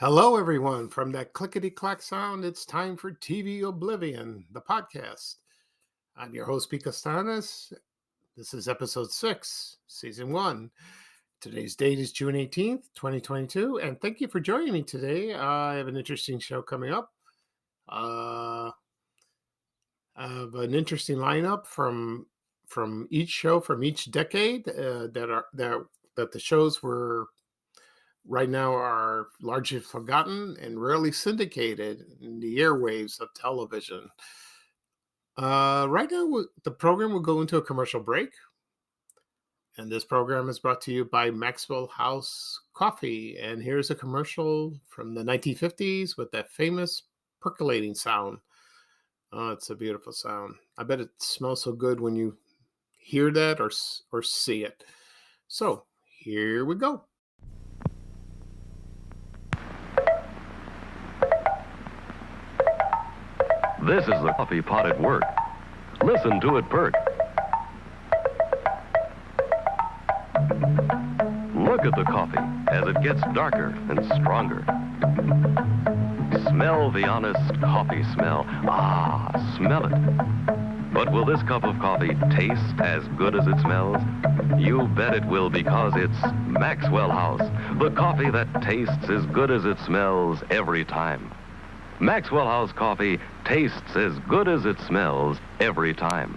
Hello, everyone. From that clickety clack sound, it's time for TV Oblivion, the podcast. I'm your host, Pete Costanas. This is episode 6, season 1. Today's date is June 18th, 2022. And thank you for joining me today. I have an interesting show coming up. I have an interesting lineup from each show from each decade that the shows were right now are largely forgotten and rarely syndicated in the airwaves of television. Right now, the program will go into a commercial break, and this program is brought to you by Maxwell House Coffee. And here's a commercial from the 1950s with that famous percolating sound. Oh, it's a beautiful sound. I bet it smells so good when you hear that or see it. So here we go. This is the coffee pot at work. Listen to it perk. Look at the coffee as it gets darker and stronger. Smell the honest coffee smell. Ah, smell it. But will this cup of coffee taste as good as it smells? You bet it will, because it's Maxwell House, the coffee that tastes as good as it smells every time. Maxwell House coffee tastes as good as it smells every time.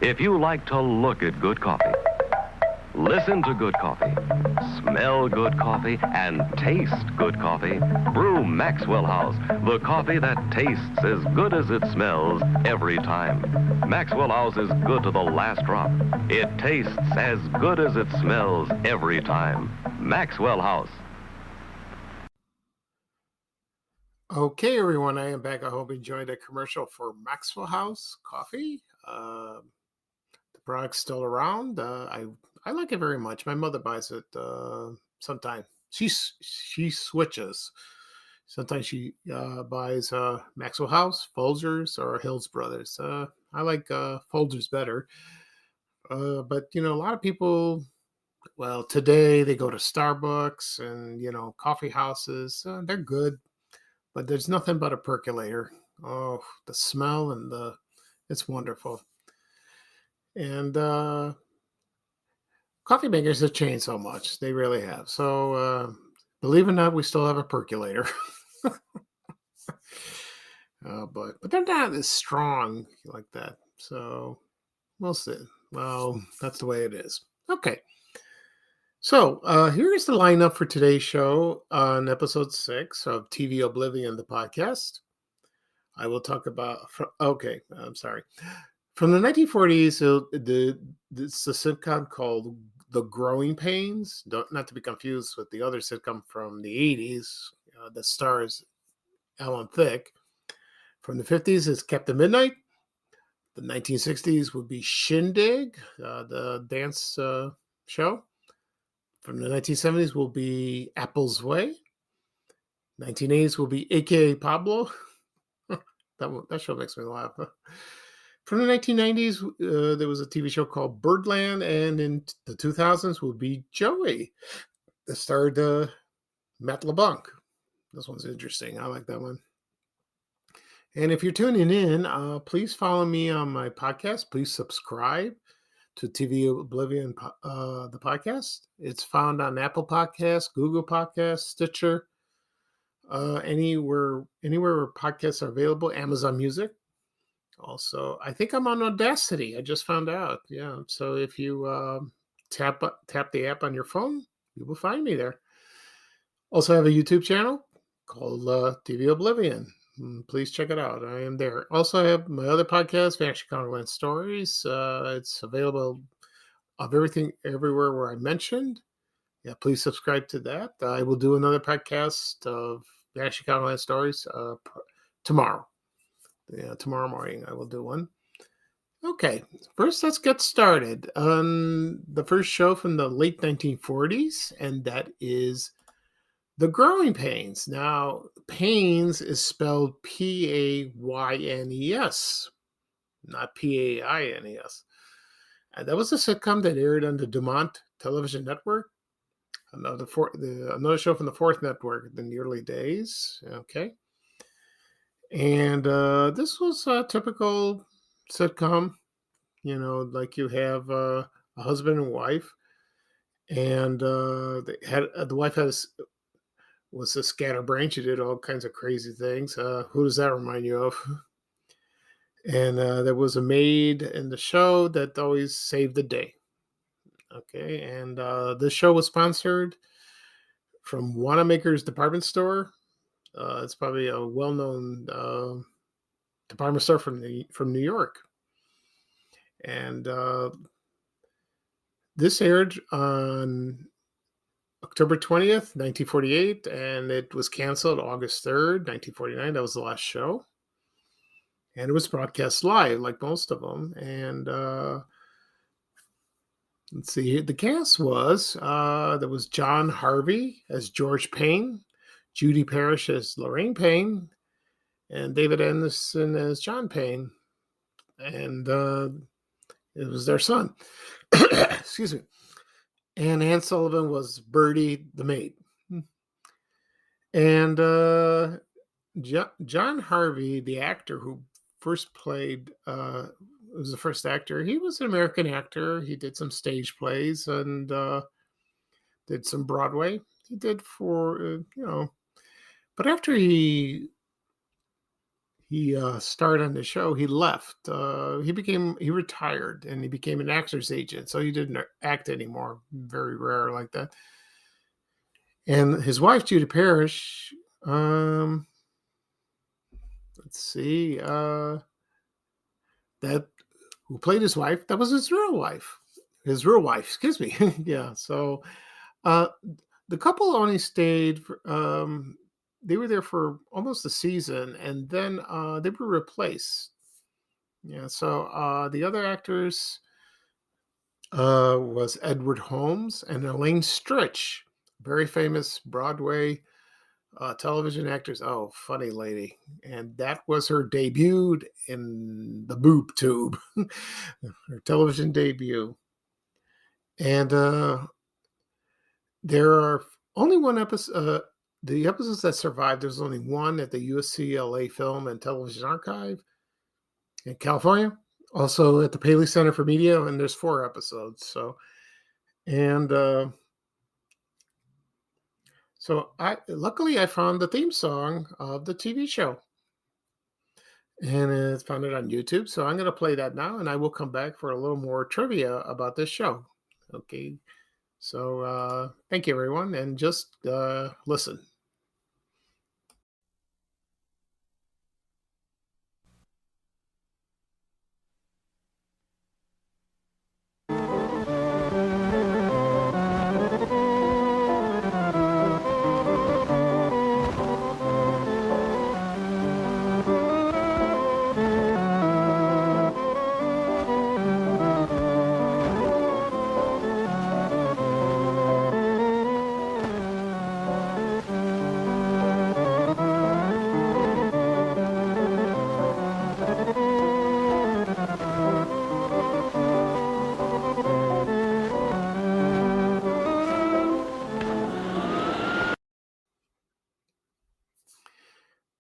If you like to look at good coffee, listen to good coffee, smell good coffee, and taste good coffee, brew Maxwell House, the coffee that tastes as good as it smells every time. Maxwell House is good to the last drop. It tastes as good as it smells every time. Maxwell House. Okay, everyone, I am back. I hope you enjoyed a commercial for Maxwell House Coffee. The product's still around. I like it very much. My mother buys it sometimes. She switches. Sometimes she buys Maxwell House, Folgers, or Hills Brothers. I like Folgers better. But, a lot of people, well, today they go to Starbucks and, coffee houses. They're good. But there's nothing but a percolator. Oh, the smell and it's wonderful. And coffee makers have changed so much. They really have. So believe it or not, we still have a percolator. But they're not as strong like that. So we'll see. Well, that's the way it is. Okay. So here's the lineup for today's show on episode 6 of TV Oblivion, the podcast. I will talk about, I'm sorry. From the 1940s, it's a sitcom called The Growing Pains, not to be confused with the other sitcom from the 80s that stars Alan Thicke. From the 50s, it's Captain Midnight. The 1960s would be Shindig, the dance show. From the 1970s will be Apple's Way. 1980s will be A.K.A. Pablo. That show makes me laugh. From the 1990s, there was a TV show called Birdland, and in the 2000s will be Joey, that starred Matt LeBlanc. This one's interesting. I like that one. And if you're tuning in, please follow me on my podcast. Please subscribe to TV Oblivion, the podcast. It's found on Apple Podcasts, Google Podcasts, Stitcher, anywhere where podcasts are available, Amazon Music. Also, I think I'm on Audacity. I just found out. Yeah. So if you tap the app on your phone, you will find me there. Also have a YouTube channel called TV Oblivion. Please check it out. I am there. Also, I have my other podcast, Vanishing Counterland Stories. It's available of everything everywhere where I mentioned. Yeah, please subscribe to that. I will do another podcast of Vanishing Counterland Stories tomorrow. Yeah, tomorrow morning I will do one. Okay, first let's get started on the first show from the late 1940s, and that is The Growing Pains. Now, Paynes is spelled Paynes, not Paines. And that was a sitcom that aired on the Dumont Television Network. another show from the Fourth Network in the early days. Okay, and this was a typical sitcom. Like you have a husband and wife, and the wife was a scatterbrain. She did all kinds of crazy things. Who does that remind you of? And there was a maid in the show that always saved the day. Okay, and this show was sponsored from Wanamaker's department store. It's probably a well-known department store from New York, and this aired on October 20th, 1948, and it was canceled August 3rd, 1949. That was the last show, and it was broadcast live, like most of them. And let's see, the cast was there was John Harvey as George Payne, Judy Parrish as Lorraine Payne, and David Anderson as John Payne, and it was their son. Excuse me. And Ann Sullivan was Birdie the maid. And John Harvey, the actor who first played, was the first actor. He was an American actor. He did some stage plays and did some Broadway. He did but after he starred on the show, he left. He retired and he became an actor's agent. So he didn't act anymore. Very rare like that. And his wife, Judy Parrish, let's see, that who played his wife, that was his real wife. Excuse me. Yeah. So the couple only stayed for, they were there for almost a season, and then they were replaced. Yeah. So the other actors was Edward Holmes and Elaine Stritch, very famous Broadway television actress. Oh, funny lady. And that was her debut in the boob tube, her television debut. And there are only one episode. The episodes that survived, there's only one at the UCLA Film and Television Archive in California. Also at the Paley Center for Media, and there's 4 episodes. So, and so luckily I found the theme song of the TV show, and it's found it on YouTube. So I'm going to play that now, and I will come back for a little more trivia about this show. Okay. So thank you, everyone, and just listen.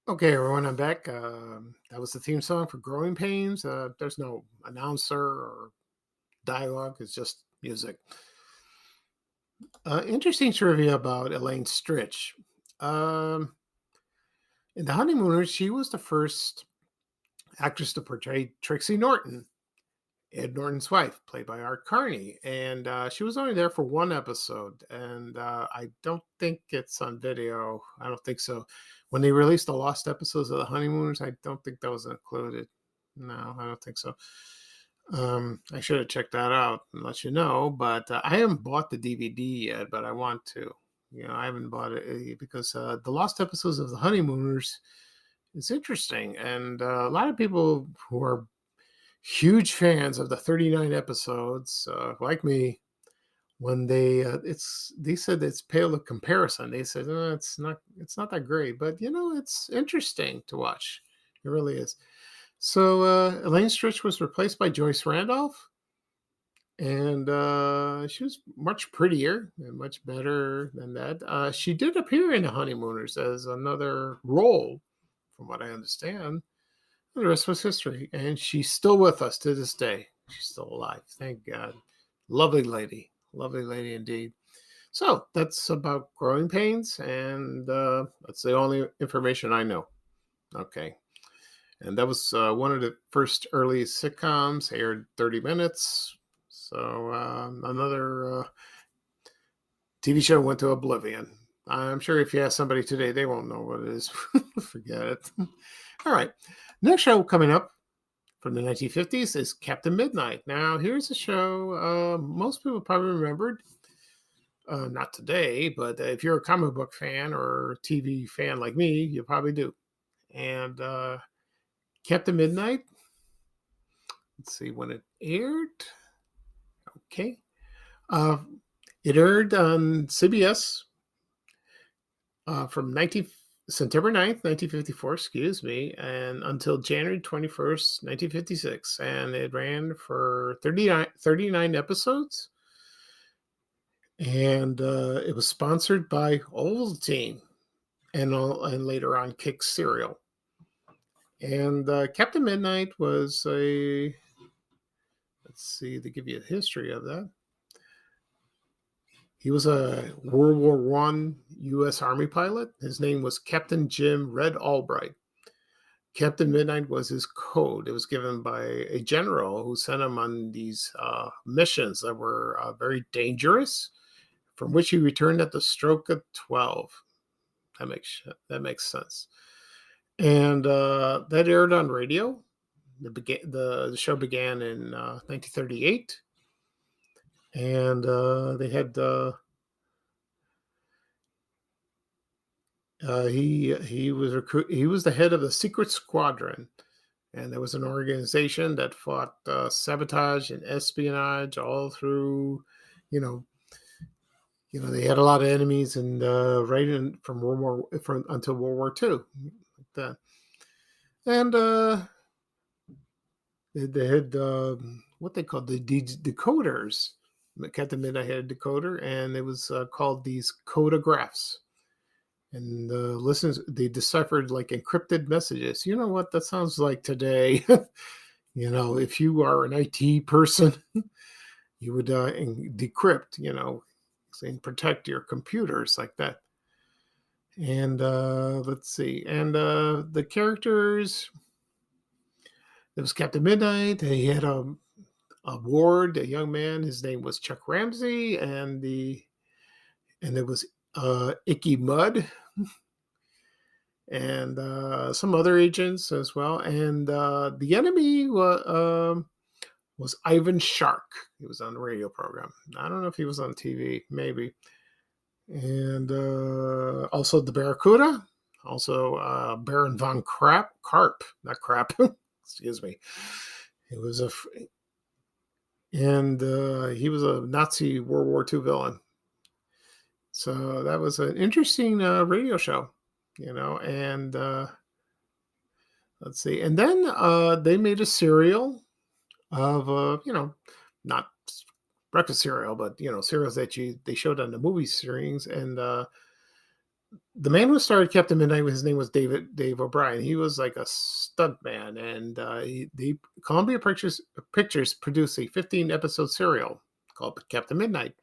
Okay, everyone, I'm back. That was the theme song for Growing Pains. There's no announcer or dialogue, it's just music. Interesting trivia about Elaine Stritch. In The Honeymooners, she was the first actress to portray Trixie Norton, Ed Norton's wife, played by Art Carney. And she was only there for 1 episode. And I don't think it's on video. I don't think so. When they released the lost episodes of The Honeymooners, I don't think that was included. No, I don't think so. I should have checked that out and let you know. But I haven't bought the DVD yet, but I want to. I haven't bought it because the lost episodes of The Honeymooners is interesting. And a lot of people who are huge fans of the 39 episodes, like me, when they said it's pale in comparison. They said it's not that great, but it's interesting to watch. It really is. So Elaine Stritch was replaced by Joyce Randolph, And she was much prettier and much better than that. She did appear in The Honeymooners as another role, from what I understand. The rest was history, and she's still with us to this day. She's still alive, thank God. Lovely lady indeed. So that's about Growing Pains, and that's the only information I know. Okay, and that was one of the first early sitcoms, aired 30 minutes. So another TV show went to oblivion. I'm sure if you ask somebody today, they won't know what it is. Forget it. All right, next show coming up from the 1950s is Captain Midnight. Now, here's a show most people probably remembered. Not today, but if you're a comic book fan or TV fan like me, you probably do. And Captain Midnight, let's see when it aired. Okay. Uh, it aired on CBS from September 9th, 1954, excuse me, and until January 21st, 1956. And it ran for 39 episodes. And it was sponsored by Ovaltine and later on Kick Cereal. And Captain Midnight was let's see, to give you a history of that. He was a World War I U.S. Army pilot. His name was Captain Jim Red Albright. Captain Midnight was his code. It was given by a general who sent him on these missions that were very dangerous, from which he returned at the stroke of 12. That makes sense. And that aired on radio. The show began in 1938, and they had he was the head of the Secret Squadron, and there was an organization that fought sabotage and espionage all through, you know, they had a lot of enemies, and from until World War II, like that. And they had what they called the decoders. Captain Midnight had a decoder, and it was called these codographs. And listeners, they deciphered like encrypted messages. You know what that sounds like today? If you are an IT person, you would decrypt, and protect your computers like that. And let's see. And the characters, there was Captain Midnight. He had a ward, a young man. His name was Chuck Ramsey, and there was Icky Mudd, and some other agents as well. And the enemy was Ivan Shark. He was on the radio program. I don't know if he was on TV, maybe. And also the Barracuda, also Baron von Karp, not Crap. Excuse me. It was he was a Nazi World War II villain. So that was an interesting radio show, and let's see. And then they made a serial of, not breakfast cereal, but, cereals that they showed on the movie series. And the man who started Captain Midnight, his name was Dave O'Brien. He was like a stunt man, and Columbia Pictures produced a 15-episode serial called Captain Midnight.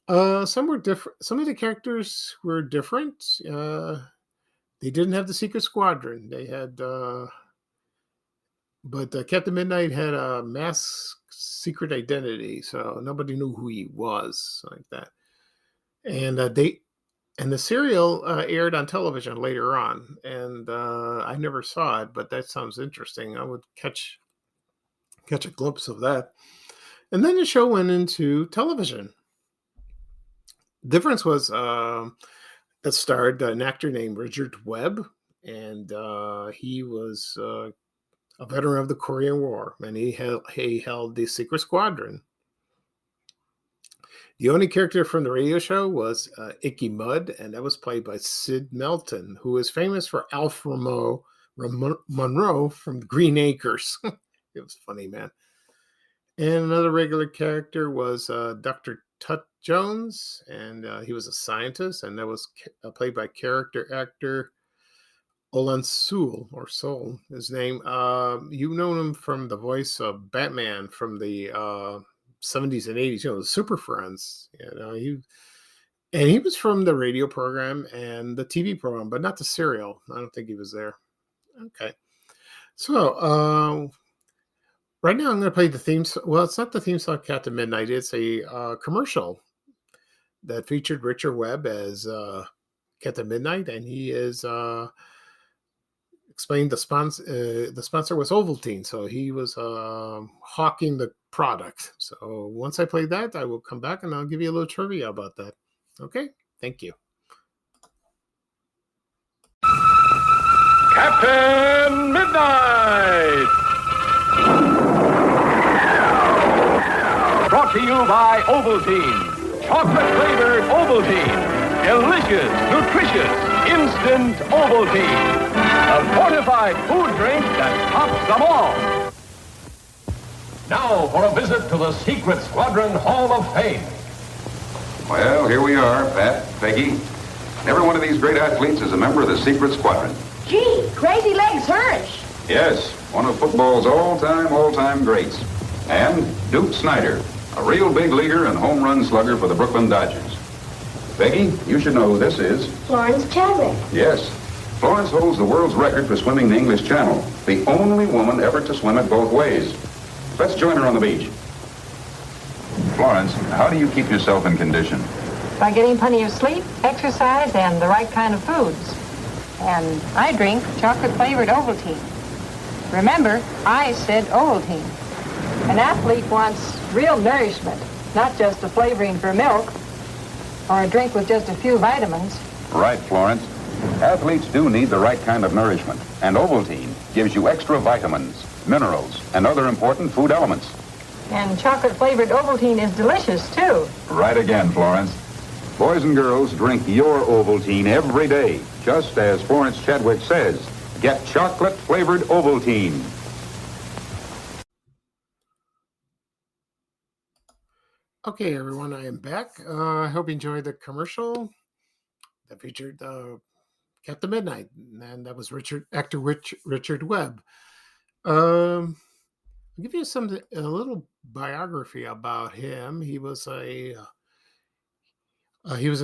Some were different. Some of the characters were different. They didn't have the Secret Squadron. They had, but Captain Midnight had a masked secret identity, so nobody knew who he was, like that. And the serial aired on television later on, and I never saw it, but that sounds interesting. I would catch a glimpse of that. And then the show went into television. Difference was that starred an actor named Richard Webb, and he was a veteran of the Korean War, and he held the Secret Squadron. The only character from the radio show was Icky Mudd, and that was played by Sid Melton, who is famous for Alf Monroe from Green Acres. It was funny, man. And another regular character was Dr. Tut Jones, and he was a scientist, and that was played by character actor Olan Soul, or Soul, his name. You know him from the voice of Batman from the 70s and 80s, the Super Friends. He was from the radio program and the TV program, but not the serial. I don't think he was there. Okay. So, right now I'm going to play the theme. Well, it's not the theme song Captain Midnight. It's a commercial that featured Richard Webb as Captain Midnight, and he is explained the sponsor. The sponsor was Ovaltine, so he was hawking the product. So once I play that, I will come back and I'll give you a little trivia about that. Okay, thank you. Captain Midnight! Brought to you by Ovaltine. Chocolate-flavored Ovaltine. Delicious, nutritious, instant Ovaltine. A fortified food drink that tops them all. Now for a visit to the Secret Squadron Hall of Fame. Well, here we are, Pat, Peggy. Every one of these great athletes is a member of the Secret Squadron. Gee, Crazy Legs Hirsch. Yes, one of football's all-time greats. And Duke Snyder, a real big leaguer and home run slugger for the Brooklyn Dodgers. Peggy, you should know who this is. Florence Chadwick. Yes, Florence holds the world's record for swimming the English Channel, the only woman ever to swim it both ways. Let's join her on the beach. Florence, how do you keep yourself in condition? By getting plenty of sleep, exercise, and the right kind of foods. And I drink chocolate-flavored Ovaltine. Remember, I said Ovaltine. An athlete wants real nourishment, not just a flavoring for milk or a drink with just a few vitamins. Right, Florence. Athletes do need the right kind of nourishment, and Ovaltine gives you extra vitamins, minerals, and other important food elements. And chocolate-flavored Ovaltine is delicious, too. Right again, Florence. Boys and girls, drink your Ovaltine every day, just as Florence Chadwick says. Get chocolate-flavored Ovaltine. Okay, everyone, I am back. I hope you enjoyed the commercial that featured Captain Midnight, and that was actor Richard Webb. I'll give you a little biography about him. He was an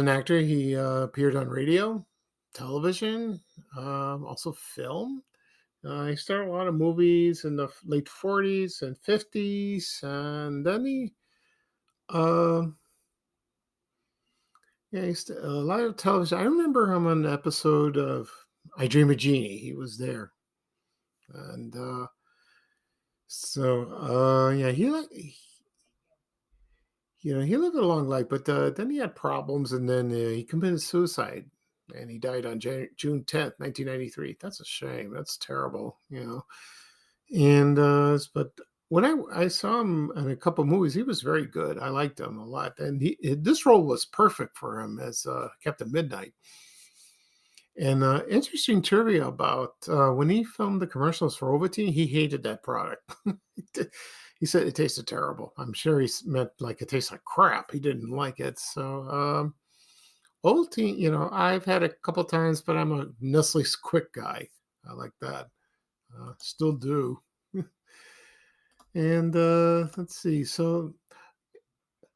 actor. He appeared on radio, television, also film. He started a lot of movies in the late 40s and 50s, and then he a lot of television. I remember him on an episode of I Dream of Jeannie. He was there, and he lived a long life, but then he had problems, and then he committed suicide, and he died on June 10th, 1993. That's a shame. That's terrible, And but when I saw him in a couple movies, he was very good. I liked him a lot, and this role was perfect for him as Captain Midnight. And interesting trivia about when he filmed the commercials for Ovaltine, he hated that product. He said it tasted terrible. I'm sure he meant like it tastes like crap. He didn't like it. So Ovaltine, I've had a couple times, but I'm a Nestle Quick guy. I like that. Still do. And let's see. So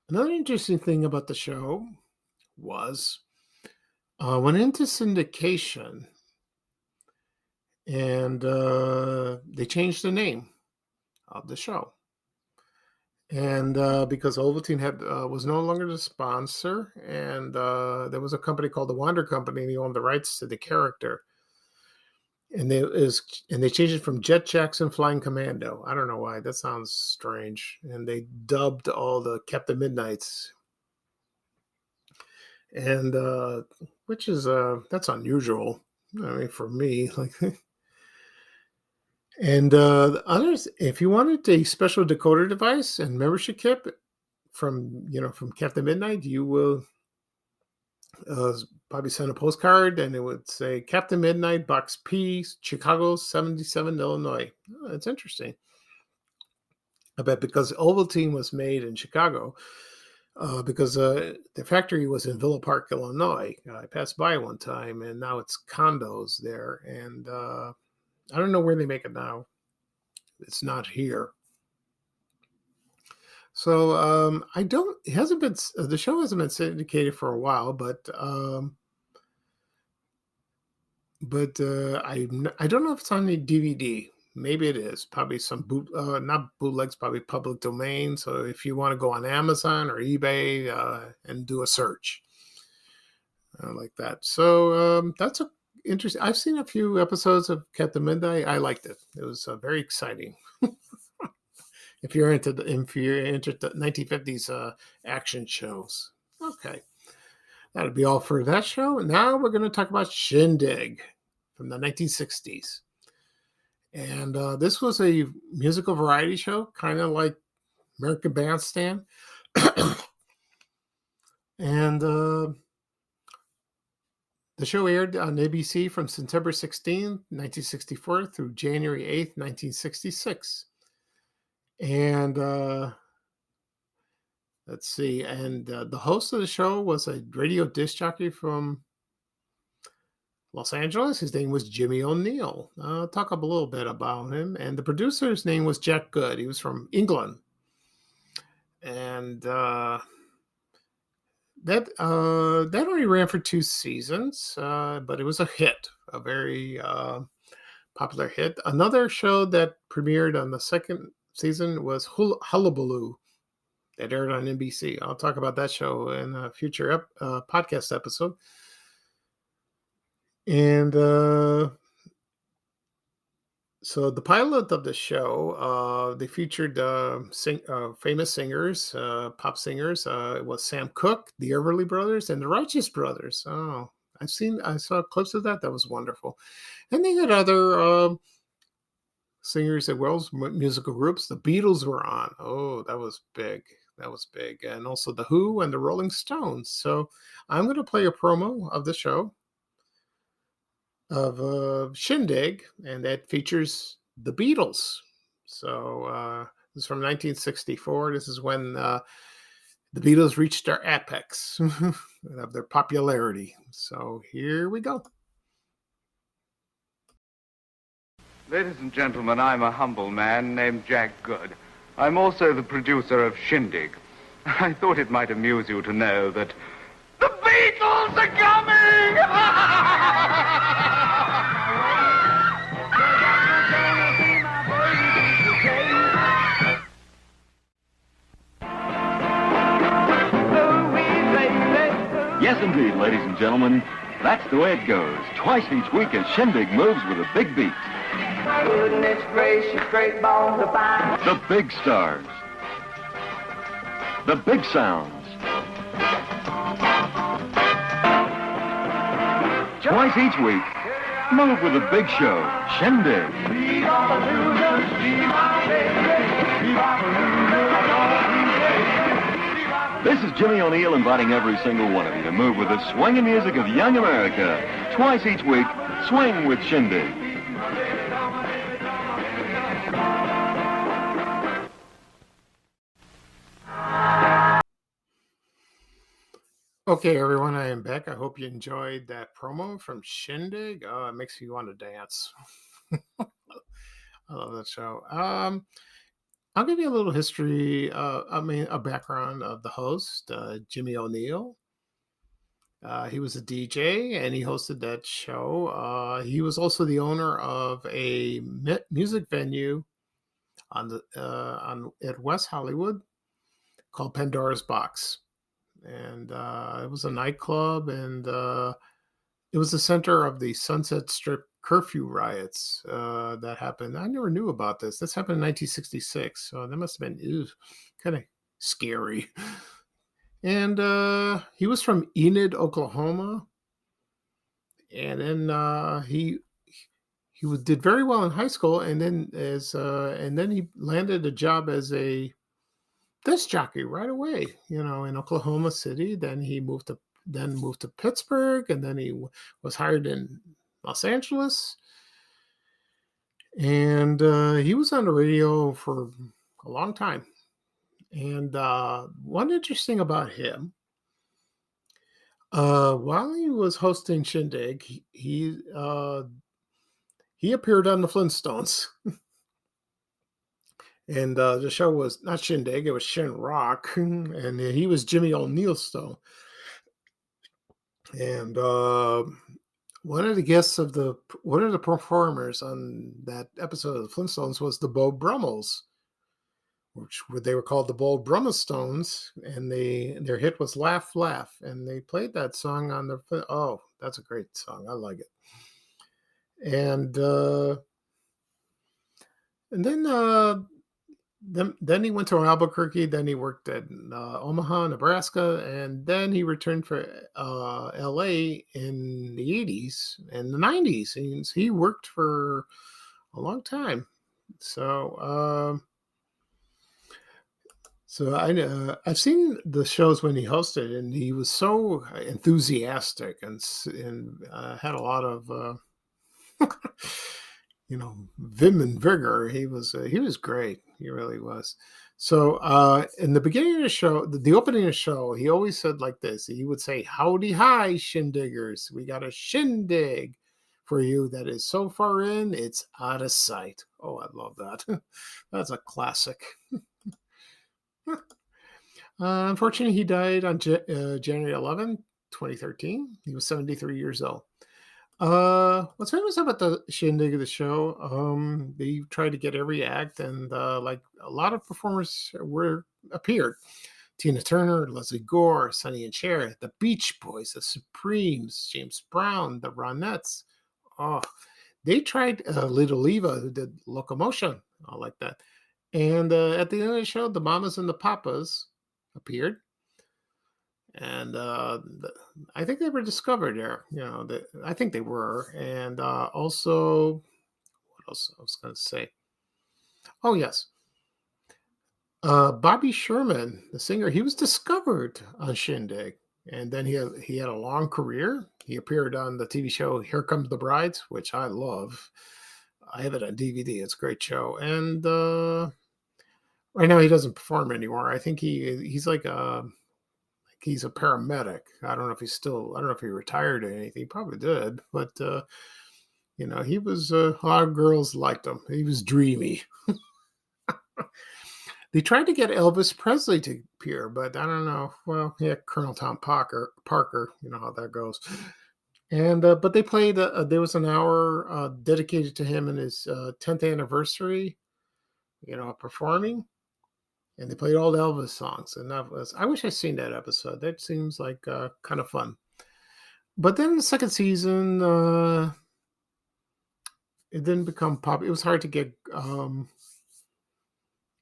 another interesting thing about the show was went into syndication, and they changed the name of the show. And because Ovaltine was no longer the sponsor, and there was a company called the Wander Company, and they owned the rights to the character. And they changed it from Jet Jackson Flying Commando. I don't know why. That sounds strange. And they dubbed all the Captain Midnights. And which is that's unusual. I mean, for me, like. And the others, if you wanted a special decoder device and membership kit from Captain Midnight, you will probably send a postcard, and it would say Captain Midnight, Box P, Chicago 77, Illinois. Oh, that's interesting. I bet because Ovaltine was made in Chicago, because the factory was in Villa Park, Illinois. I passed by one time, and now it's condos there. And I don't know where they make it now. It's not here. So I don't. It hasn't been. The show hasn't been syndicated for a while, but I don't know if it's on the DVD. Maybe it is. Probably some not bootlegs, probably public domain. So if you want to go on Amazon or eBay and do a search like that. So that's a interesting. I've seen a few episodes of Captain Midnight. I liked it. It was very exciting. If you're into the 1950s action shows. Okay. That'll be all for that show. Now we're going to talk about Shindig from the 1960s. And this was a musical variety show, kind of like American Bandstand. And the show aired on ABC from September 16, 1964 through January 8th, 1966. And let's see. And the host of the show was a radio disc jockey from Los Angeles. His name was Jimmy O'Neill. I'll talk a little bit about him. And the producer's name was Jack Good. He was from England. And that only ran for 2 seasons, but it was a hit, a very popular hit. Another show that premiered on the second season was Hullabaloo that aired on NBC. I'll talk about that show in a future podcast episode. And so the pilot of the show, they featured famous singers, pop singers. It was Sam Cooke, the Everly Brothers, and the Righteous Brothers. Oh, I saw clips of that. That was wonderful. And they had other singers as well as musical groups. The Beatles were on. Oh, that was big. That was big. And also The Who and the Rolling Stones. So I'm going to play a promo of the show of Shindig, and that features the Beatles. So this is from 1964. This is when the Beatles reached their apex of their popularity. So here we go. Ladies and gentlemen, I'm a humble man named Jack Good. I'm also the producer of Shindig. I thought it might amuse you to know that the Beatles are coming! Yes, indeed, ladies and gentlemen. That's the way it goes. Twice each week as Shindig moves with a big beat. Goodness gracious, great balls of fire. The big stars. The big sounds. Twice each week, move with a big show. Shindig. This is Jimmy O'Neill inviting every single one of you to move with the swinging music of young America. Twice each week, swing with Shindig. Okay, everyone, I am back. I hope you enjoyed that promo from Shindig. Oh, it makes you want to dance. I love that show. I'll give you a little history, a background of the host, Jimmy O'Neill. He was a DJ and he hosted that show. He was also the owner of a music venue at West Hollywood called Pandora's Box. And it was a nightclub, and it was the center of the Sunset Strip curfew riots that happened. I never knew about this. This happened in 1966, so that must have been kind of scary. And he was from Enid, Oklahoma, and then he did very well in high school, and then he landed a job as a disc jockey right away, in Oklahoma City. Then he moved to Pittsburgh, and then he was hired in Los Angeles. And he was on the radio for a long time. And one interesting about him, while he was hosting Shindig, he appeared on the Flintstones. And the show was not Shindig, it was Shin Rock, and he was Jimmy O'Neill still. And one of the performers on that episode of the Flintstones was the Bo Brummels, they were called the Bo Brummel Stones, and their hit was "Laugh Laugh," and they played that song on their. Oh, that's a great song! I like it. And then he went to Albuquerque. Then he worked at Omaha, Nebraska, and then he returned for L.A. in the 80s and the 90s. He worked for a long time. So I've seen the shows when he hosted, and he was so enthusiastic and had a lot of vim and vigor. He was great. He really was. So in the beginning of the show, the opening of the show, he always said like this. He would say, "Howdy hi, Shindiggers. We got a shindig for you that is so far in, it's out of sight." Oh, I love that. That's a classic. Unfortunately, he died on January 11, 2013. He was 73 years old. What's famous about the Shindig of the show? They tried to get every act, and like a lot of performers appeared. Tina Turner, Leslie Gore, Sonny and Cher, the Beach Boys, the Supremes, James Brown, the Ronettes. Oh, they tried Little Eva, who did Locomotion, all like that. And at the end of the show, the Mamas and the Papas appeared. And I think they were discovered there. I think they were. And also, what else I was going to say? Oh, yes. Bobby Sherman, the singer, he was discovered on Shindig. And then he had a long career. He appeared on the TV show Here Comes the Brides, which I love. I have it on DVD. It's a great show. And right now he doesn't perform anymore. I think he's like he's a paramedic. I don't know if he retired or anything. He probably did, but he was a lot of girls liked him. He was dreamy. They tried to get Elvis Presley to appear, but I don't know. Well, yeah, Colonel Tom Parker, you know how that goes. And but they played. There was an hour dedicated to him and his 10th anniversary. Performing. And they played all the Elvis songs, and I wish I'd seen that episode. That seems like kind of fun. But then the second season, it didn't become popular. It was hard to get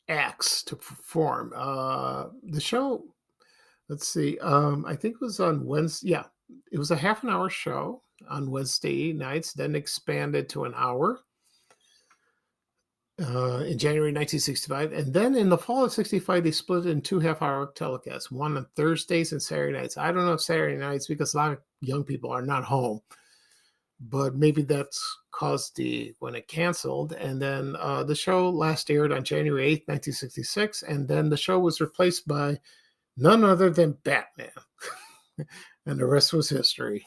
acts to perform. The show, let's see, I think it was on Wednesday. Yeah, it was a half an hour show on Wednesday nights, then expanded to an hour. In January 1965. And then in the fall of 65, they split it in 2 half-hour telecasts, one on Thursdays and Saturday nights. I don't know if Saturday nights, because a lot of young people are not home, but maybe that's caused when it canceled. And then the show last aired on January 8th, 1966. And then the show was replaced by none other than Batman. And the rest was history.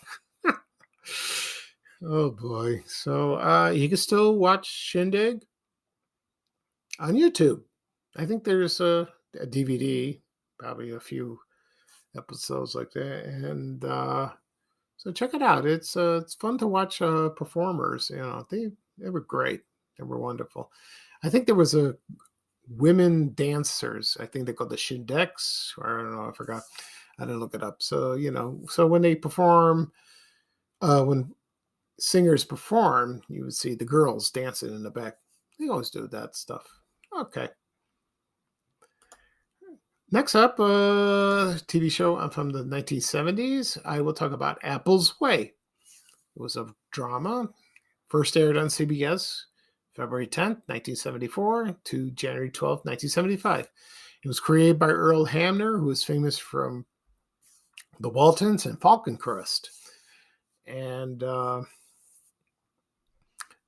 Oh, boy. So you can still watch Shindig on YouTube. I think there's a DVD, probably a few episodes like that, and so check it out. It's fun to watch performers. They were great. They were wonderful. I think there was a women dancers. I think they called the Shindex, or I don't know. I forgot. I didn't look it up. So so when they perform, when singers perform, you would see the girls dancing in the back. They always do that stuff. Okay. Next up, TV show from the 1970s. I will talk about Apple's Way. It was a drama. First aired on CBS February 10th, 1974 to January 12th, 1975. It was created by Earl Hamner, who is famous from The Waltons and Falcon Crest. And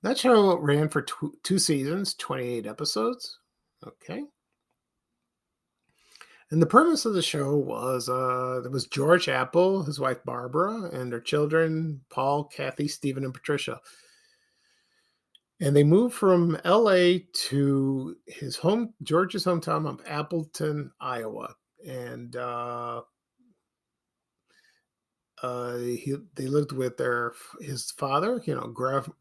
that show ran for 2 seasons, 28 episodes. Okay. And the premise of the show was there was George Apple, his wife Barbara, and their children Paul, Kathy, Stephen, and Patricia. And they moved from L.A. to George's hometown of Appleton, Iowa. And they lived with his father,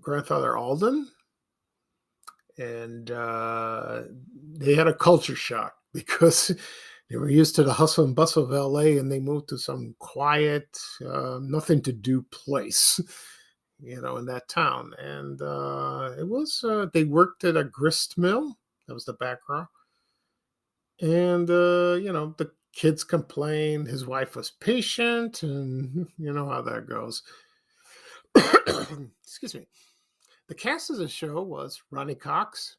grandfather Alden, and they had a culture shock because they were used to the hustle and bustle of LA, and they moved to some quiet, nothing to do place, in that town. And it was they worked at a grist mill. That was the background. And the kids complained. His wife was patient, and you know how that goes. Excuse me. The cast of the show was Ronnie Cox,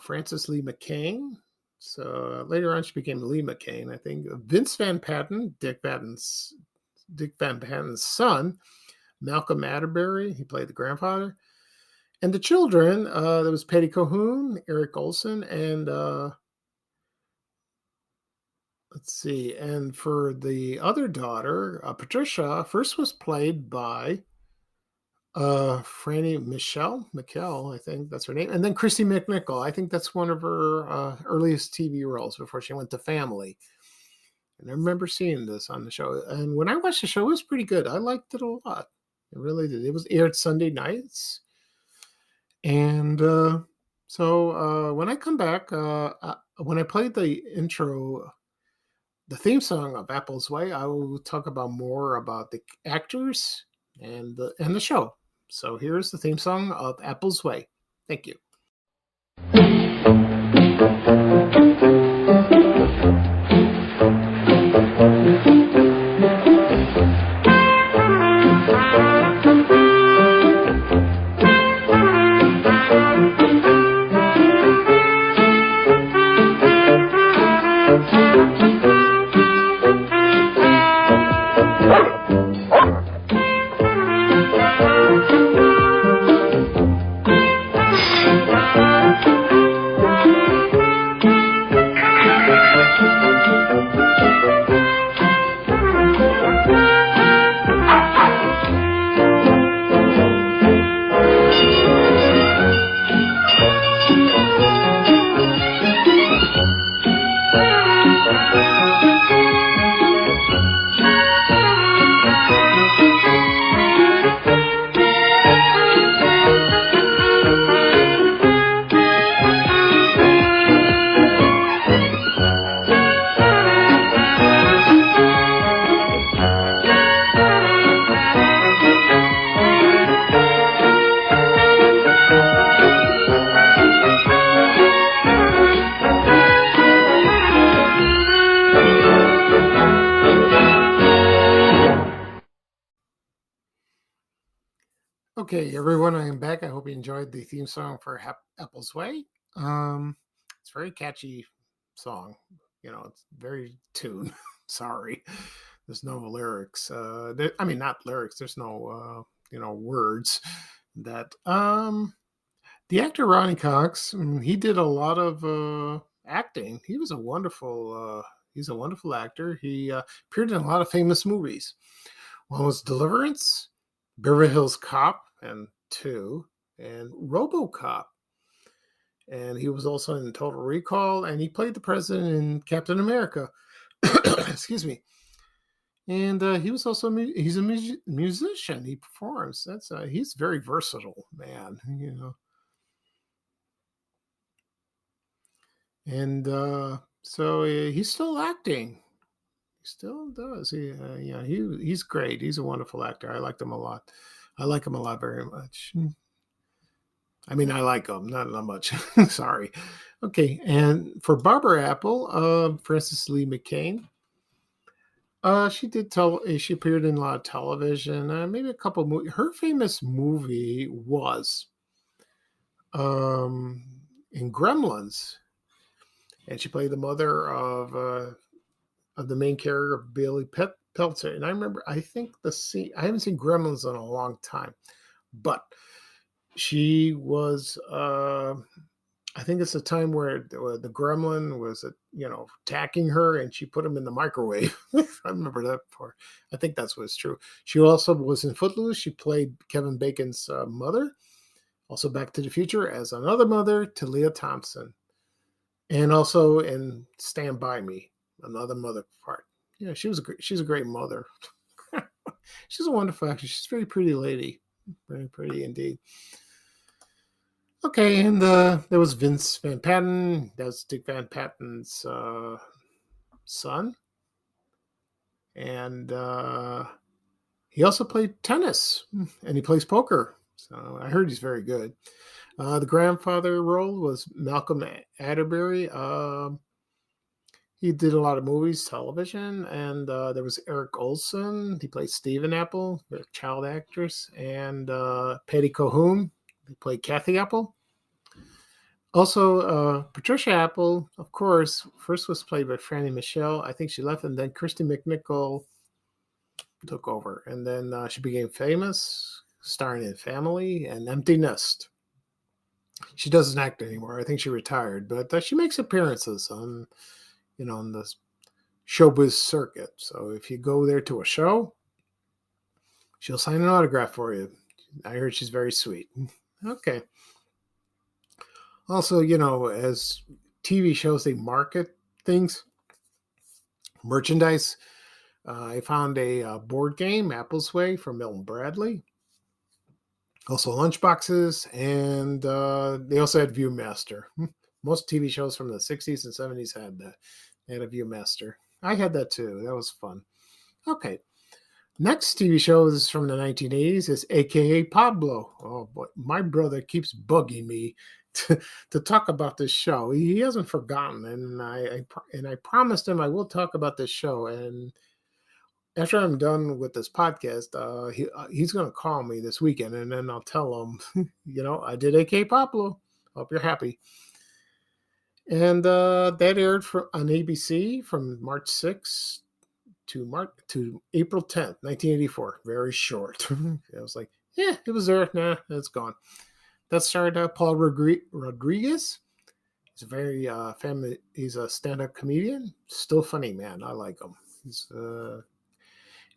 Frances Lee McCain. So later on, she became Lee McCain, I think. Vince Van Patten, Dick Van Patten's son, Malcolm Atterbury. He played the grandfather. And the children, there was Patty Cahoon, Eric Olson, and let's see. And for the other daughter, Patricia, first was played by Franny Michelle, I think that's her name. And then Christy McNichol. I think that's one of her earliest TV roles before she went to Family. And I remember seeing this on the show. And when I watched the show, it was pretty good. I liked it a lot. It really did. It was aired Sunday nights. And so when I come back, when I played the intro, the theme song of Apple's Way, I will talk about more about the actors and the show. So here's the theme song of Apple's Way. Thank you. Okay, everyone, I am back. I hope you enjoyed the theme song for Apple's Way. It's a very catchy song. It's very tuned. Sorry, there's no lyrics. Not lyrics. There's no, words. That the actor Ronnie Cox, he did a lot of acting. He was he's a wonderful actor. He appeared in a lot of famous movies. One was Deliverance, Beverly Hills Cop, and 2, and RoboCop. And he was also in Total Recall, and he played the president in Captain America. Excuse me. And he was also he's a musician. He performs. He's very versatile, man. And so he's still acting. He still does. He's great. He's a wonderful actor. I liked him a lot. I like him a lot, very much. I like him, not much. Sorry. Okay, and for Barbara Apple, Frances Lee McCain, she appeared in a lot of television, maybe a couple of movies. Her famous movie was in Gremlins, and she played the mother of the main character, Bailey Peltzer. And I remember, I haven't seen Gremlins in a long time, but she was I think it's a time where the gremlin was, attacking her, and she put him in the microwave. I remember that part. I think that's what's true. She also was in Footloose. She played Kevin Bacon's mother. Also Back to the Future as another mother to Leah Thompson. And also in Stand By Me, another mother part. Yeah, she's a great mother. She's a wonderful actress. She's a very pretty lady. Very pretty indeed. Okay, and there was Vince Van Patten. That was Dick Van Patten's son. And he also played tennis, and he plays poker. So I heard he's very good. The grandfather role was Malcolm Atterbury. He did a lot of movies, television, and there was Eric Olson. He played Stephen Apple, a child actress, and Patty Calhoun. He played Kathy Apple. Also, Patricia Apple, of course, first was played by Franny Michelle. I think she left, and then Christy McNichol took over. And then she became famous, starring in Family and Empty Nest. She doesn't act anymore. I think she retired, but she makes appearances on the showbiz circuit. So if you go there to a show, she'll sign an autograph for you. I heard she's very sweet. Okay. Also, as TV shows, they market things, merchandise. I found a board game, Apple's Way, from Milton Bradley. Also lunchboxes, and they also had Viewmaster. Most TV shows from the 60s and 70s had that. They had a Viewmaster. I had that too. That was fun. Okay. Next TV show is from the 1980s. Is A.K.A. Pablo. Oh boy, my brother keeps bugging me to talk about this show. He hasn't forgotten, and I promised him I will talk about this show. And after I'm done with this podcast, he's going to call me this weekend, and then I'll tell him, I did A.K.A. Pablo. Hope you're happy. And that aired on ABC from March 6th to April 10th, 1984. Very short. I was like, yeah, it was there. Nah, it's gone. That starred Paul Rodriguez. He's a very family. He's a stand-up comedian. Still funny, man. I like him.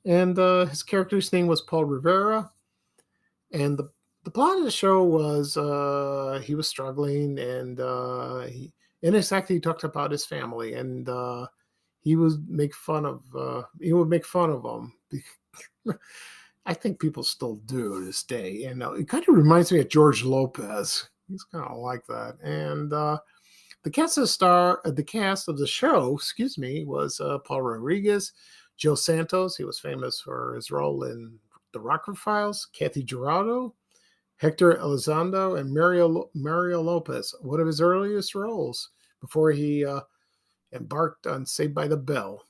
And his character's name was Paul Rivera. And the plot of the show was he was struggling, and he talked about his family, and he would make fun of them. I think people still do to this day, and it kind of reminds me of George Lopez. He's kind of like that. And the cast of the show, was Paul Rodriguez, Joe Santos. He was famous for his role in The Rockford Files. Kathy Gerardo, Hector Elizondo, and Mario Lopez. One of his earliest roles before he embarked on Saved by the Bell.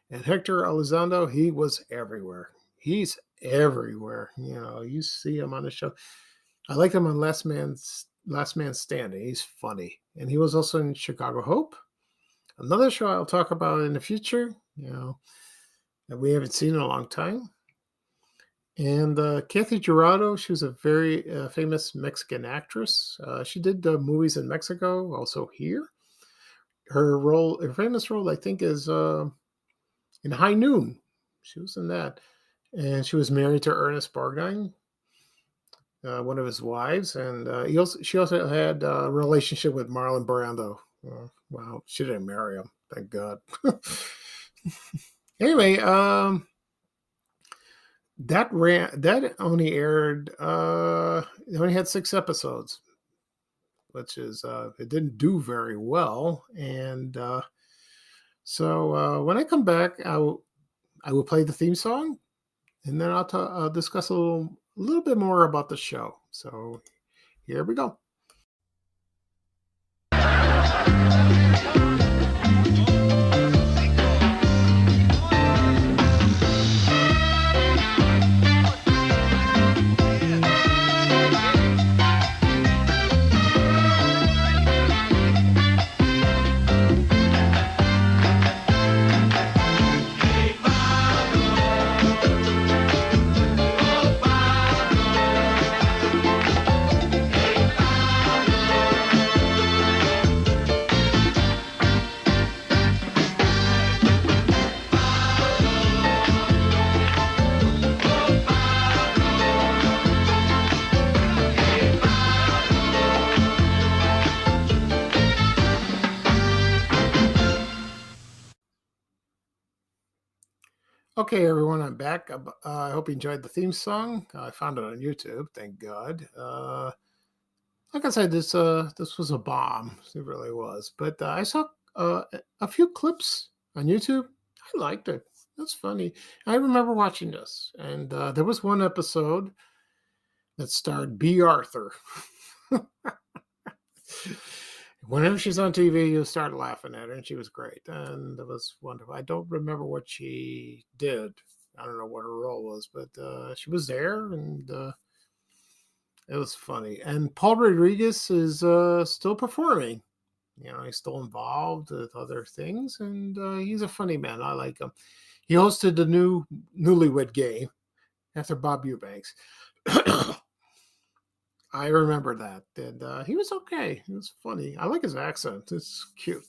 And Hector Elizondo, he was everywhere. He's everywhere. You see him on the show. I like him on Last Man Standing. He's funny. And he was also in Chicago Hope. Another show I'll talk about in the future, that we haven't seen in a long time. And Kathy Gerardo, she was a very famous Mexican actress. She did movies in Mexico, also here. Her famous role, I think, is in High Noon. She was in that. And she was married to Ernest Borgnine, one of his wives. And she also had a relationship with Marlon Brando. Wow, she didn't marry him, thank God. Anyway, that only aired, it only had 6 episodes, which is, it didn't do very well. And so when I come back, I will play the theme song, and then I'll discuss a little bit more about the show. So here we go. Okay, everyone, I'm back. I hope you enjoyed the theme song. I found it on YouTube, thank God. Like I said, this was a bomb. It really was. But I saw a few clips on YouTube. I liked it. That's funny. I remember watching this, and there was one episode that starred B. Arthur. Whenever she's on TV, you start laughing at her, and she was great, and it was wonderful. I don't remember what she did. I don't know what her role was, but she was there, and it was funny. And Paul Rodriguez is still performing. You know, he's still involved with other things, and he's a funny man. I like him. He hosted the new Newlywed Game after Bob Eubanks. I remember that. And he was okay. He was funny. I like his accent. It's cute.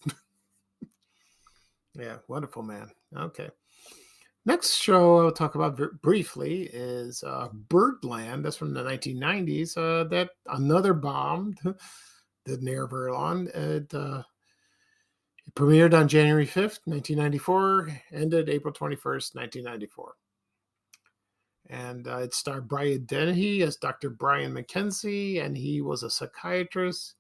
Yeah, wonderful man. Okay. Next show I'll talk about briefly is Birdland. That's from the 1990s. That another bomb. Didn't air very long. It premiered on January 5th, 1994. Ended April 21st, 1994. And it starred Brian Dennehy as Dr. Brian McKenzie, and he was a psychiatrist.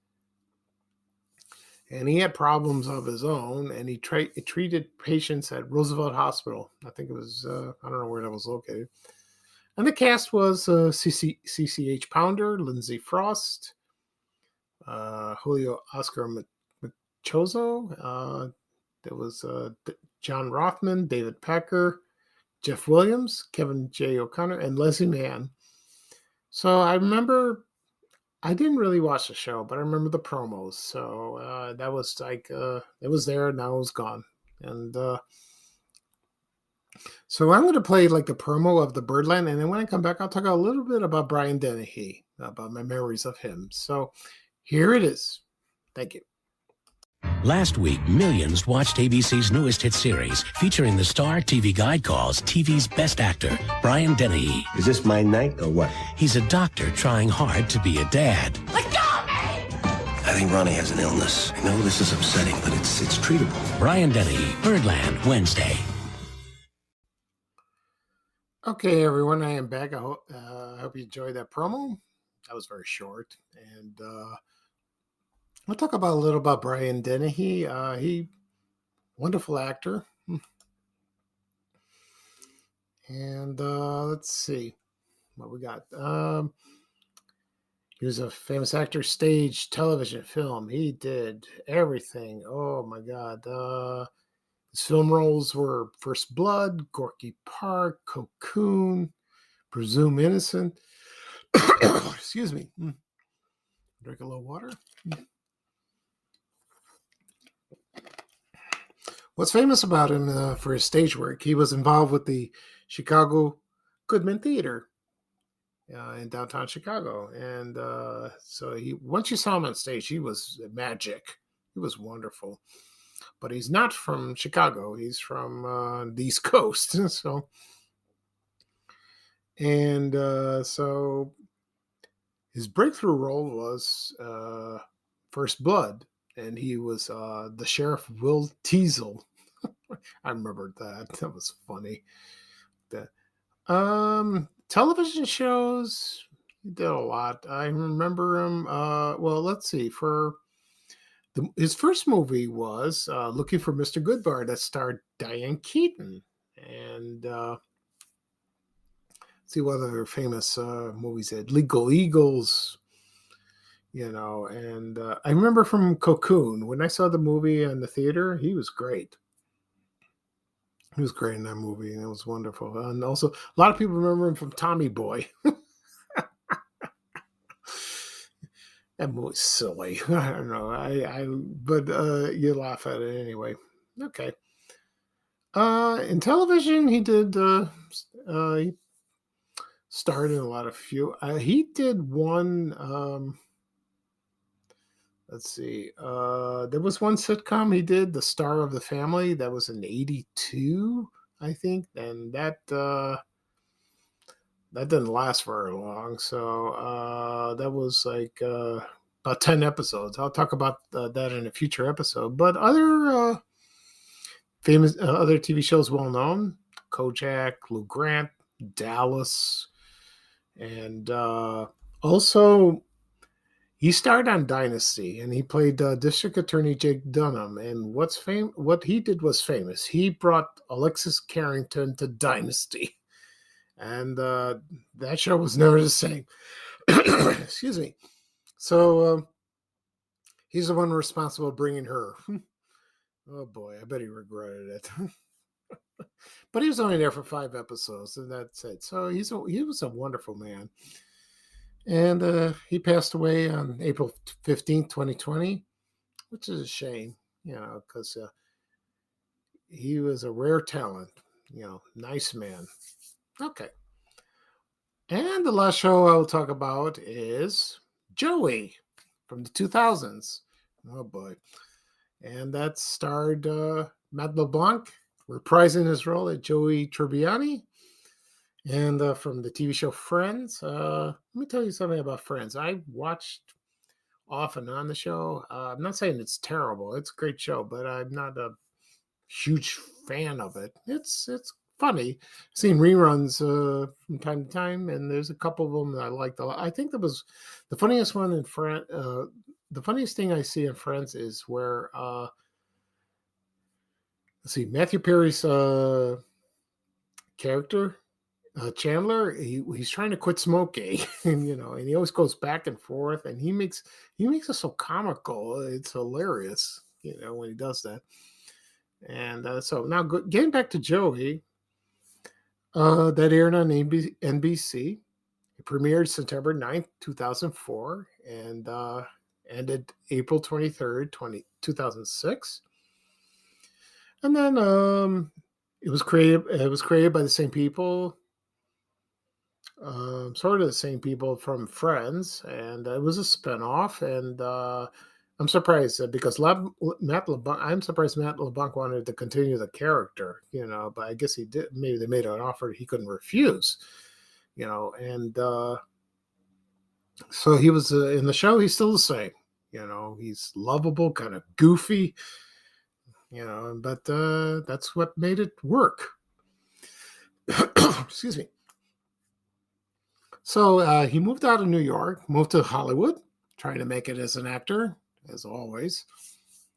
And he had problems of his own, and he treated patients at Roosevelt Hospital. I think it was, I don't know where that was located. And the cast was CCH Pounder, Lindsay Frost, Julio Oscar Machozo. There was John Rothman, David Packer, Jeff Williams, Kevin J. O'Connor, and Leslie Mann. So I remember, I didn't really watch the show, but I remember the promos. So that was like, it was there, now it was gone. And so I'm going to play like the promo of the Birdland, and then when I come back, I'll talk a little bit about Brian Dennehy, about my memories of him. So here it is. Thank you. Last week, millions watched ABC's newest hit series featuring the star TV Guide calls TV's best actor, Brian Dennehy. Is this my night or what? He's a doctor trying hard to be a dad. Let go of me! I think Ronnie has an illness. I know this is upsetting, but it's treatable. Brian Dennehy, Birdland, Wednesday. Okay, everyone, I am back. I hope you enjoyed that promo. That was very short, and I'll talk about a little about Brian Dennehy. He wonderful actor. And let's see what we got. He was a famous actor, stage, television, film. He did everything. Oh my God. His film roles were First Blood, Gorky Park, Cocoon, Presume Innocent. Excuse me. Drink a little water. What's famous about him for his stage work, he was involved with the Chicago Goodman Theater in downtown Chicago. And so once you saw him on stage, he was magic. He was wonderful. But he's not from Chicago. He's from the East Coast. So his breakthrough role was First Blood. And he was the Sheriff Will Teasel. I remembered that. That was funny. Television shows, he did a lot. I remember him. Well, let's see. His first movie was Looking for Mr. Goodbar, that starred Diane Keaton. And let's see what other famous movies he had. Legal Eagles. You know, and I remember from Cocoon, when I saw the movie in the theater, he was great. He was great in that movie, and it was wonderful. And also, a lot of people remember him from Tommy Boy. That movie's silly. I don't know. But you laugh at it anyway. Okay. In television, he did. He starred in a lot of few. He did one. Let's see. There was one sitcom he did, The Star of the Family. That was in '82, I think, and that didn't last very long. So that was like about 10 episodes. I'll talk about that in a future episode. But other famous other TV shows well known: Kojak, Lou Grant, Dallas, and also he starred on Dynasty, and he played District Attorney Jake Dunham. And what he did was famous. He brought Alexis Carrington to Dynasty, and that show was never the same. Excuse me. So he's the one responsible for bringing her. Oh boy, I bet he regretted it. But he was only there for 5 episodes, and that's it. So he was a wonderful man. And he passed away on April 15th, 2020, which is a shame, because he was a rare talent, nice man. Okay. And the last show I will talk about is Joey from the 2000s. Oh, boy. And that starred Matt LeBlanc reprising his role as Joey Tribbiani. And from the TV show Friends, let me tell you something about Friends. I watched off and on the show. I'm not saying it's terrible. It's a great show, but I'm not a huge fan of it. It's funny. I've seen reruns from time to time, and there's a couple of them that I liked a lot. I think that was the funniest one in Friends. The funniest thing I see in Friends is where, let's see, Matthew Perry's character, Chandler, he's trying to quit smoking, and and he always goes back and forth, and he makes it so comical. It's hilarious, when he does that. And so now getting back to Joey, that aired on NBC. It premiered September 9th, 2004, and ended April 23rd, 2006. And then it was created by the same people. Sort of the same people from Friends, and it was a spinoff. And I'm surprised because Matt LeBlanc. I'm surprised Matt LeBlanc wanted to continue the character, but I guess he did. Maybe they made an offer he couldn't refuse, And so he was in the show. He's still the same, He's lovable, kind of goofy, But that's what made it work. Excuse me. So he moved out of New York, moved to Hollywood, trying to make it as an actor, as always,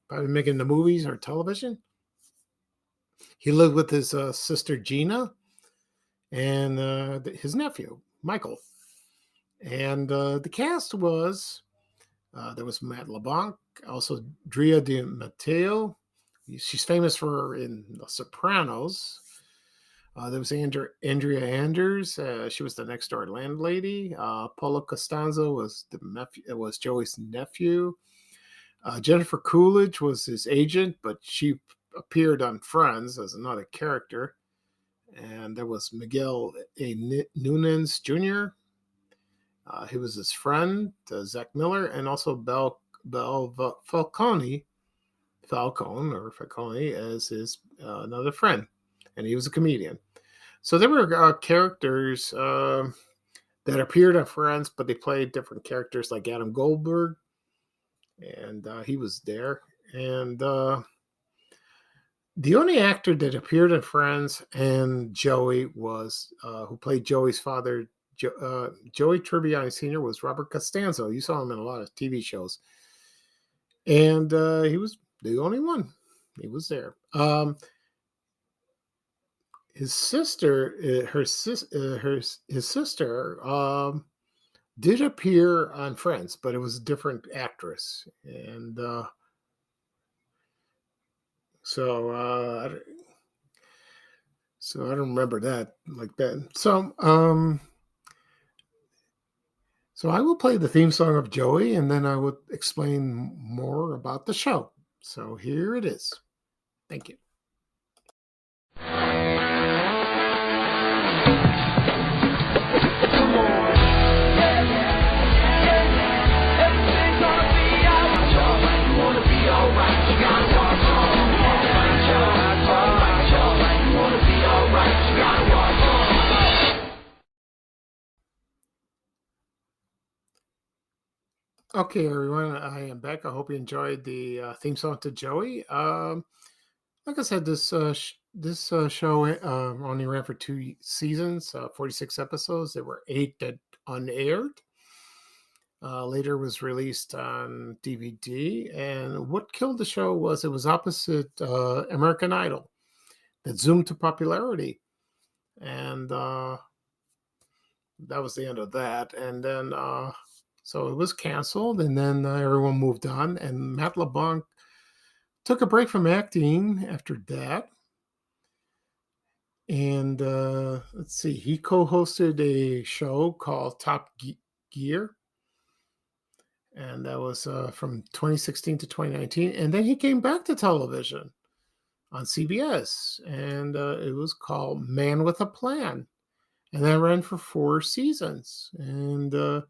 probably making the movies or television. He lived with his sister Gina and his nephew Michael. And the cast was there was Matt LeBlanc, also Drea De Matteo. She's famous in The Sopranos. There was Andrea Anders. She was the next door landlady. Paula Costanzo was Joey's nephew. Jennifer Coolidge was his agent, but she appeared on Friends as another character. And there was Miguel A. Nunes Jr. He was his friend, Zach Miller, and also Belle Falcone as his another friend, and he was a comedian. So there were characters that appeared on Friends, but they played different characters, like Adam Goldberg, and he was there. And the only actor that appeared in Friends and Joey was who played Joey's father. Joey Tribbiani Sr. was Robert Costanzo. You saw him in a lot of TV shows, and he was the only one. He was there. His sister, his sister, did appear on Friends, but it was a different actress, and so I don't remember that like that. So I will play the theme song of Joey, and then I will explain more about the show. So here it is. Thank you. Okay, everyone, I am back. I hope you enjoyed the theme song to Joey. like I said, this show only ran for 2 seasons, 46 episodes. There were 8 that unaired. Later was released on DVD, and what killed the show was it was opposite American Idol that zoomed to popularity, and that was the end of that. And then so it was canceled, and then everyone moved on, and Matt LeBlanc took a break from acting after that. And let's see, he co-hosted a show called Top Gear, and that was from 2016 to 2019. And then he came back to television on CBS, and it was called Man with a Plan, and that ran for 4 seasons, and that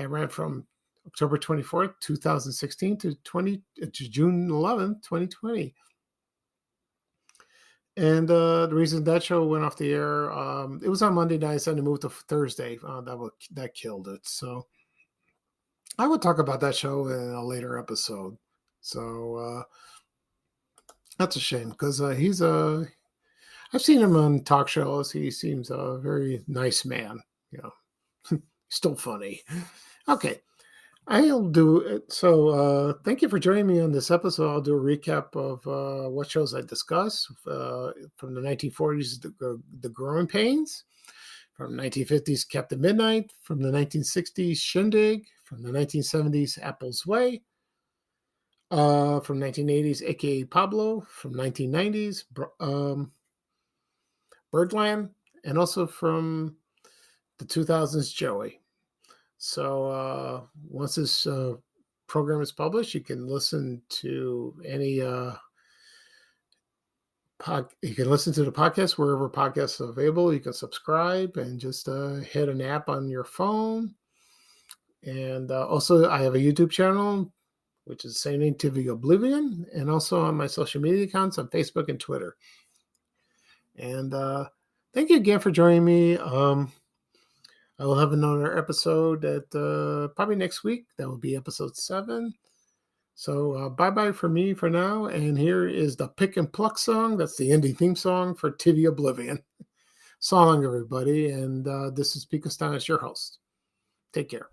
ran from October 24th, 2016 to June 11th, 2020. And the reason that show went off the air, it was on Monday nights and it moved to Thursday. That killed it. So I would talk about that show in a later episode. So that's a shame because I've seen him on talk shows. He seems a very nice man. Still funny. Okay. I'll do it. So thank you for joining me on this episode. I'll do a recap of what shows I discussed. From the 1940s, The Growing Pains. From the 1950s, Captain Midnight. From the 1960s, Shindig. From the 1970s, Apple's Way. From 1980s, A.K.A. Pablo. From 1990s, Birdland. And also from the 2000s, Joey. So once this program is published, you can listen to any you can listen to the podcast wherever podcasts are available. You can subscribe and just hit an app on your phone. And also, I have a YouTube channel, which is the same name, TV Oblivion, and also on my social media accounts on Facebook and Twitter. And thank you again for joining me. I will have another episode at probably next week. That will be episode 7. So bye-bye for me for now. And here is the Pick and Pluck song. That's the ending theme song for TV Oblivion. So long, everybody. And this is Pico Stanis, your host. Take care.